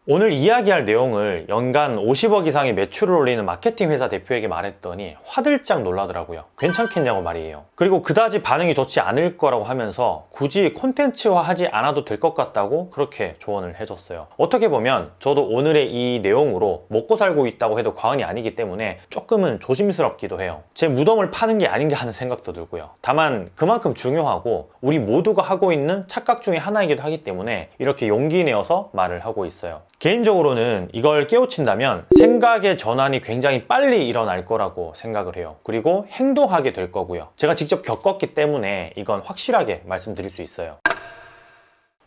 오늘 이야기할 내용을 연간 50억 이상의 매출을 올리는 마케팅 회사 대표에게 말했더니 화들짝 놀라더라고요. 괜찮겠냐고 말이에요. 그리고 그다지 반응이 좋지 않을 거라고 하면서 굳이 콘텐츠화 하지 않아도 될 것 같다고 그렇게 조언을 해줬어요. 어떻게 보면 저도 오늘의 이 내용으로 먹고 살고 있다고 해도 과언이 아니기 때문에 조금은 조심스럽기도 해요. 제 무덤을 파는 게 아닌가 하는 생각도 들고요. 다만 그만큼 중요하고 우리 모두가 하고 있는 착각 중에 하나이기도 하기 때문에 이렇게 용기 내어서 말을 하고 있어요. 개인적으로는 이걸 깨우친다면 생각의 전환이 굉장히 빨리 일어날 거라고 생각을 해요. 그리고 행동하게 될 거고요. 제가 직접 겪었기 때문에 이건 확실하게 말씀드릴 수 있어요.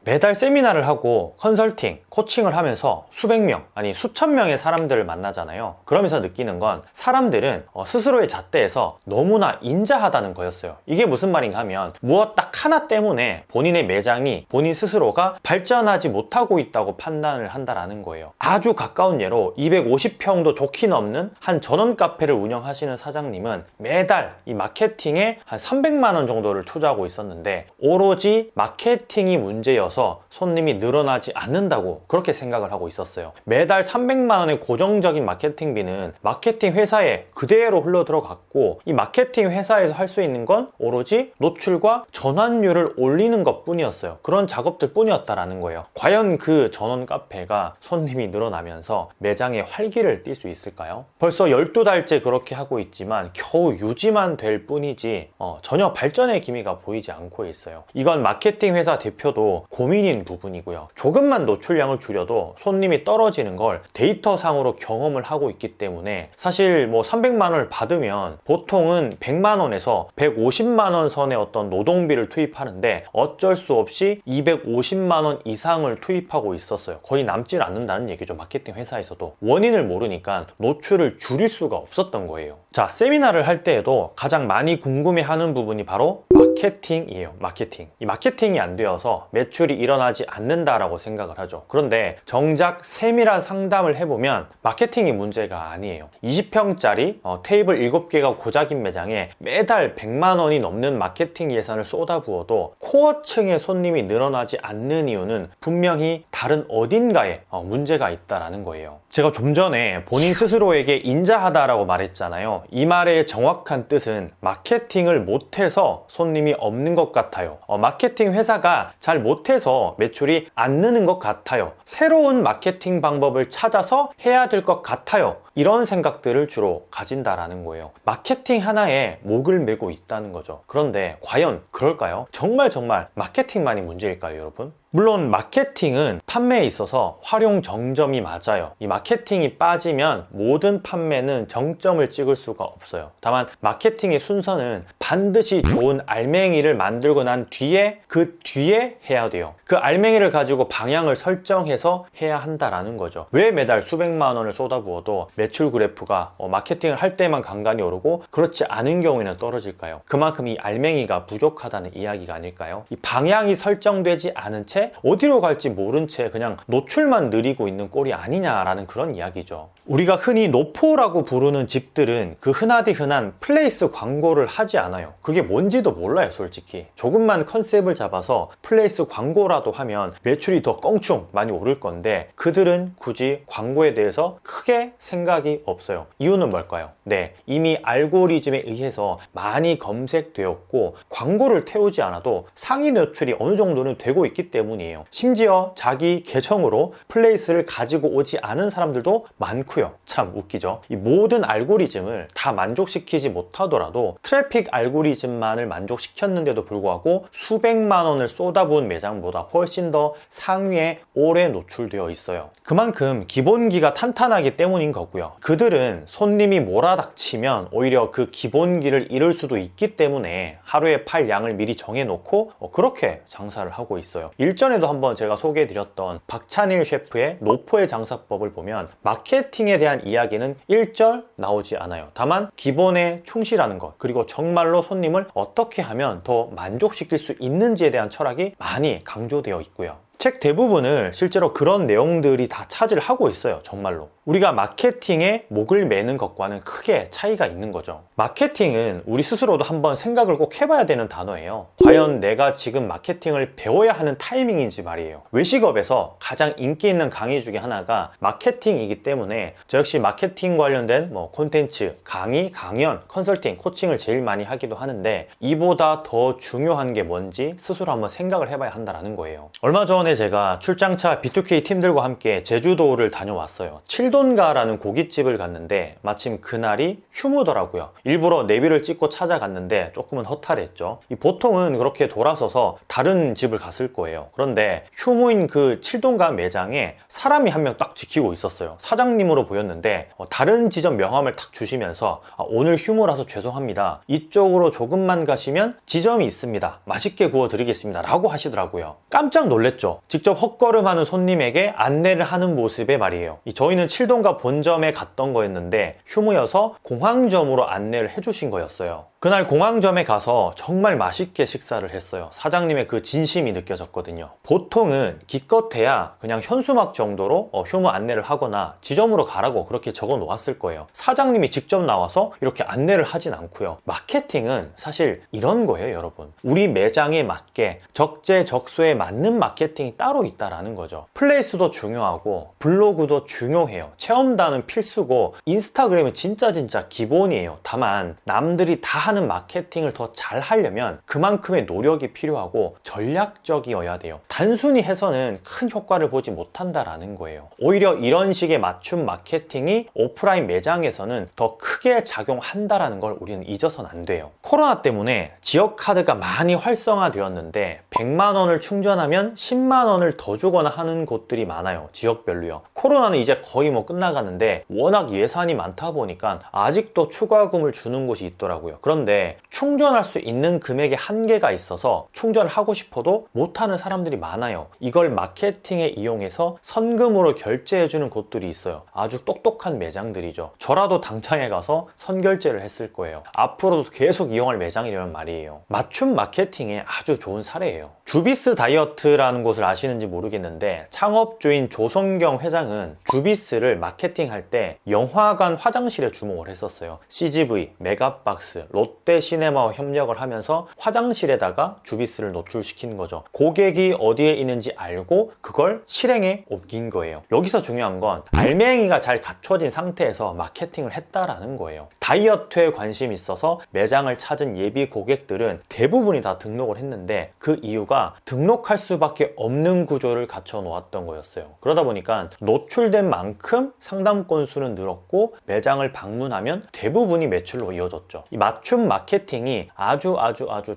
매달 세미나를 하고 컨설팅, 코칭을 하면서 수백 명, 아니 수천 명의 사람들을 만나잖아요. 그러면서 느끼는 건 사람들은 스스로의 잣대에서 너무나 인자하다는 거였어요. 이게 무슨 말인가 하면 무엇 딱 하나 때문에 본인의 매장이 본인 스스로가 발전하지 못하고 있다고 판단을 한다라는 거예요. 아주 가까운 예로 250평도 좋게 넘는 한 전원 카페를 운영하시는 사장님은 매달 이 마케팅에 한 300만 원 정도를 투자하고 있었는데 오로지 마케팅이 문제여서 손님이 늘어나지 않는다고 그렇게 생각을 하고 있었어요. 매달 300만 원의 고정적인 마케팅비는 마케팅 회사에 그대로 흘러 들어갔고 이 마케팅 회사에서 할 수 있는 건 오로지 노출과 전환율을 올리는 것 뿐이었어요. 그런 작업들 뿐이었다라는 거예요. 과연 그 전원 카페가 손님이 늘어나면서 매장에 활기를 띨 수 있을까요? 벌써 12달째 그렇게 하고 있지만 겨우 유지만 될 뿐이지 전혀 발전의 기미가 보이지 않고 있어요. 이건 마케팅 회사 대표도 고민인 부분이고요. 조금만 노출량을 줄여도 손님이 떨어지는 걸 데이터상으로 경험을 하고 있기 때문에 사실 뭐 300만 원을 받으면 보통은 100만 원에서 150만 원 선의 어떤 노동비를 투입하는데 어쩔 수 없이 250만 원 이상을 투입하고 있었어요. 거의 남질 않는다는 얘기죠. 마케팅 회사에서도. 원인을 모르니까 노출을 줄일 수가 없었던 거예요. 자, 세미나를 할 때에도 가장 많이 궁금해하는 부분이 바로 마케팅이에요. 마케팅. 이 마케팅이 안 되어서 매출이 일어나지 않는다라고 생각을 하죠. 그런데 정작 세밀한 상담을 해보면 마케팅이 문제가 아니에요. 20평짜리 테이블 7개가 고작인 매장에 매달 100만 원이 넘는 마케팅 예산을 쏟아부어도 코어층의 손님이 늘어나지 않는 이유는 분명히 다른 어딘가에 문제가 있다라는 거예요. 제가 좀 전에 본인 스스로에게 인자하다라고 말했잖아요. 이 말의 정확한 뜻은 마케팅을 못해서 손님이 없는 것 같아요. 마케팅 회사가 잘 못해서 매출이 안 느는 것 같아요. 새로운 마케팅 방법을 찾아서 해야 될 것 같아요. 이런 생각들을 주로 가진다라는 거예요. 마케팅 하나에 목을 메고 있다는 거죠. 그런데 과연 그럴까요? 정말 마케팅만이 문제일까요, 여러분? 물론 마케팅은 판매에 있어서 활용 정점이 맞아요. 이 마케팅이 빠지면 모든 판매는 정점을 찍을 수가 없어요. 다만 마케팅의 순서는 반드시 좋은 알맹이를 만들고 난 뒤에 그 뒤에 해야 돼요. 그 알맹이를 가지고 방향을 설정해서 해야 한다라는 거죠. 왜 매달 수백만 원을 쏟아부어도 매출 그래프가 마케팅을 할 때만 간간히 오르고 그렇지 않은 경우에는 떨어질까요? 그만큼 이 알맹이가 부족하다는 이야기가 아닐까요? 이 방향이 설정되지 않은 채 어디로 갈지 모른 채 그냥 노출만 늘리고 있는 꼴이 아니냐라는 그런 이야기죠. 우리가 흔히 노포라고 부르는 집들은 그 흔하디 흔한 플레이스 광고를 하지 않아요. 그게 뭔지도 몰라요, 솔직히. 조금만 컨셉을 잡아서 플레이스 광고라도 하면 매출이 더 껑충 많이 오를 건데 그들은 굳이 광고에 대해서 크게 생각이 없어요. 이유는 뭘까요? 네, 이미 알고리즘에 의해서 많이 검색되었고 광고를 태우지 않아도 상위 노출이 어느 정도는 되고 있기 때문이에요. 심지어 자기 계정으로 플레이스를 가지고 오지 않은 사람들도 많고요. 참 웃기죠? 이 모든 알고리즘을 다 만족시키지 못하더라도 트래픽 알고리즘만을 만족시켰는데도 불구하고 수백만 원을 쏟아부은 매장보다 훨씬 더 상위에 오래 노출되어 있어요. 그만큼 기본기가 탄탄하기 때문인 거고요. 그들은 손님이 몰아닥치면 오히려 그 기본기를 잃을 수도 있기 때문에 하루에 팔 양을 미리 정해놓고 그렇게 장사를 하고 있어요. 일전에도 한번 제가 소개해드렸던 박찬일 셰프의 노포의 장사법을 보면 마케팅에 대한 이야기는 1절 나오지 않아요. 다만 기본에 충실하는 것, 그리고 정말로 손님을 어떻게 하면 더 만족시킬 수 있는지에 대한 철학이 많이 강조되어 있고요. 책 대부분을 실제로 그런 내용들이 다 차지를 하고 있어요. 정말로. 우리가 마케팅에 목을 매는 것과는 크게 차이가 있는 거죠. 마케팅은 우리 스스로도 한번 생각을 꼭 해봐야 되는 단어예요. 과연 내가 지금 마케팅을 배워야 하는 타이밍인지 말이에요. 외식업에서 가장 인기 있는 강의 중에 하나가 마케팅이기 때문에 저 역시 마케팅 관련된 콘텐츠, 강의, 강연, 컨설팅, 코칭을 제일 많이 하기도 하는데 이보다 더 중요한 게 뭔지 스스로 한번 생각을 해봐야 한다는 거예요. 얼마 전에 제가 출장차 B2K 팀들과 함께 제주도를 다녀왔어요. 칠돈가라는 고깃집을 갔는데 마침 그날이 휴무더라고요. 일부러 내비를 찍고 찾아갔는데 조금은 허탈했죠. 보통은 그렇게 돌아서서 다른 집을 갔을 거예요. 그런데 휴무인 그 칠돈가 매장에 사람이 한 명 딱 지키고 있었어요. 사장님으로 보였는데 다른 지점 명함을 탁 주시면서 오늘 휴무라서 죄송합니다. 이쪽으로 조금만 가시면 지점이 있습니다. 맛있게 구워드리겠습니다. 라고 하시더라고요. 깜짝 놀랬죠. 직접 헛걸음하는 손님에게 안내를 하는 모습에 말이에요. 저희는 칠돈가 본점에 갔던 거였는데 휴무여서 공항점으로 안내를 해주신 거였어요. 그날 공항점에 가서 정말 맛있게 식사를 했어요. 사장님의 그 진심이 느껴졌거든요. 보통은 기껏해야 그냥 현수막 정도로 휴무 안내를 하거나 지점으로 가라고 그렇게 적어 놓았을 거예요. 사장님이 직접 나와서 이렇게 안내를 하진 않고요. 마케팅은 사실 이런 거예요, 여러분. 우리 매장에 맞게 적재적소에 맞는 마케팅이 따로 있다라는 거죠. 플레이스도 중요하고 블로그도 중요해요. 체험단은 필수고 인스타그램은 진짜 기본이에요. 다만 남들이 다 하는 마케팅을 더 잘 하려면 그만큼의 노력이 필요하고 전략적이어야 돼요. 단순히 해서는 큰 효과를 보지 못한다라는 거예요. 오히려 이런 식의 맞춤 마케팅이 오프라인 매장에서는 더 크게 작용한다라는 걸 우리는 잊어서는 안 돼요. 코로나 때문에 지역 카드가 많이 활성화되었는데 100만 원을 충전하면 10만 원을 더 주거나 하는 곳들이 많아요. 지역별로요. 코로나는 이제 거의 끝나가는데 워낙 예산이 많다 보니까 아직도 추가금을 주는 곳이 있더라고요. 그런데 충전할 수 있는 금액의 한계가 있어서 충전을 하고 싶어도 못하는 사람들이 많아요. 이걸 마케팅에 이용해서 선금으로 결제해주는 곳들이 있어요. 아주 똑똑한 매장들이죠. 저라도 당장에 가서 선결제를 했을 거예요. 앞으로도 계속 이용할 매장이라는 말이에요. 맞춤 마케팅의 아주 좋은 사례예요. 주비스 다이어트라는 곳을 아시는지 모르겠는데 창업주인 조성경 회장은 주비스를 마케팅할 때 영화관 화장실에 주목을 했었어요. CGV, 메가박스, 롯데시네마와 협력을 하면서 화장실에다가 주비스를 노출시킨 거죠. 고객이 어디에 있는지 알고 그걸 실행에 옮긴 거예요. 여기서 중요한 건 알맹이가 잘 갖춰진 상태에서 마케팅을 했다라는 거예요. 다이어트에 관심이 있어서 매장을 찾은 예비 고객들은 대부분이 다 등록을 했는데 그 이유가 등록할 수밖에 없는 구조를 갖춰 놓았던 거였어요. 그러다 보니까 노출된 만큼 상담 건수는 늘었고 매장을 방문하면 대부분이 매출로 이어졌죠. 이 맞춤 마케팅이 아주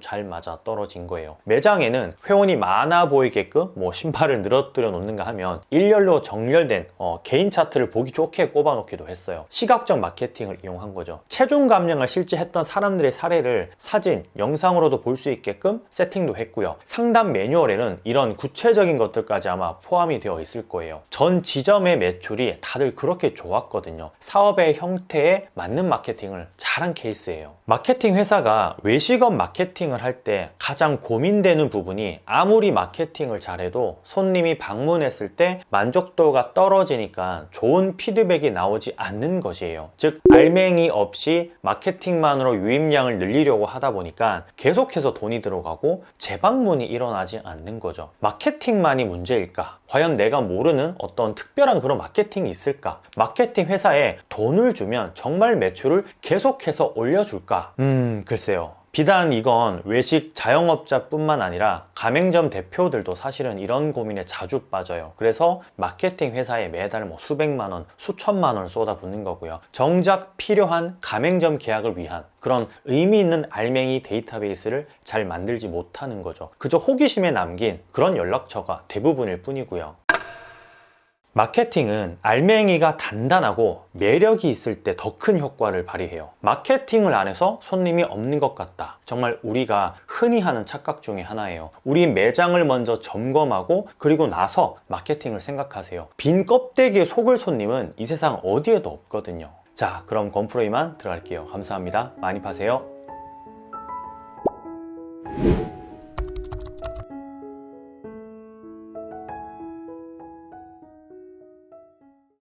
잘 맞아 떨어진 거예요. 매장에는 회원이 많아 보이게끔 신발을 늘어뜨려 놓는가 하면 일렬로 정렬된 개인 차트를 보기 좋게 꼽아 놓기도 했어요. 시각적 마케팅을 이용한 거죠. 체중 감량을 실제 했던 사람들의 사례를 사진, 영상으로도 볼 수 있게끔 세팅도 했고요. 상담 매뉴얼에는 이런 구체적인 것들까지 아마 포함이 되어 있을 거예요. 전 지점의 매출이 다들 그렇게 좋았거든요. 사업의 형태에 맞는 마케팅을 잘한 케이스예요. 마케팅 회사가 외식업 마케팅을 할 때 가장 고민되는 부분이 아무리 마케팅을 잘해도 손님이 방문했을 때 만족도가 떨어지니까 좋은 피드백이 나오지 않는 것이에요. 즉 알맹이 없이 마케팅만으로 유입량을 늘리려고 하다 보니까 계속해서 돈이 들어가고 재방문이 일어나지 않는 거죠. 마케팅만이 문제일까? 과연 내가 모르는 어떤 특별한 그런 마케팅이 있을까? 마케팅 회사에 돈을 주면 정말 매출을 계속해서 올려줄까? 글쎄요. 비단 이건 외식 자영업자뿐만 아니라 가맹점 대표들도 사실은 이런 고민에 자주 빠져요. 그래서 마케팅 회사에 매달 수백만 원, 수천만 원을 쏟아붓는 거고요. 정작 필요한 가맹점 계약을 위한 그런 의미 있는 알맹이 데이터베이스를 잘 만들지 못하는 거죠. 그저 호기심에 남긴 그런 연락처가 대부분일 뿐이고요. 마케팅은 알맹이가 단단하고 매력이 있을 때 더 큰 효과를 발휘해요. 마케팅을 안 해서 손님이 없는 것 같다. 정말 우리가 흔히 하는 착각 중에 하나예요. 우리 매장을 먼저 점검하고 그리고 나서 마케팅을 생각하세요. 빈 껍데기에 속을 손님은 이 세상 어디에도 없거든요. 자, 그럼 건프로 이만 들어갈게요. 감사합니다. 많이 파세요.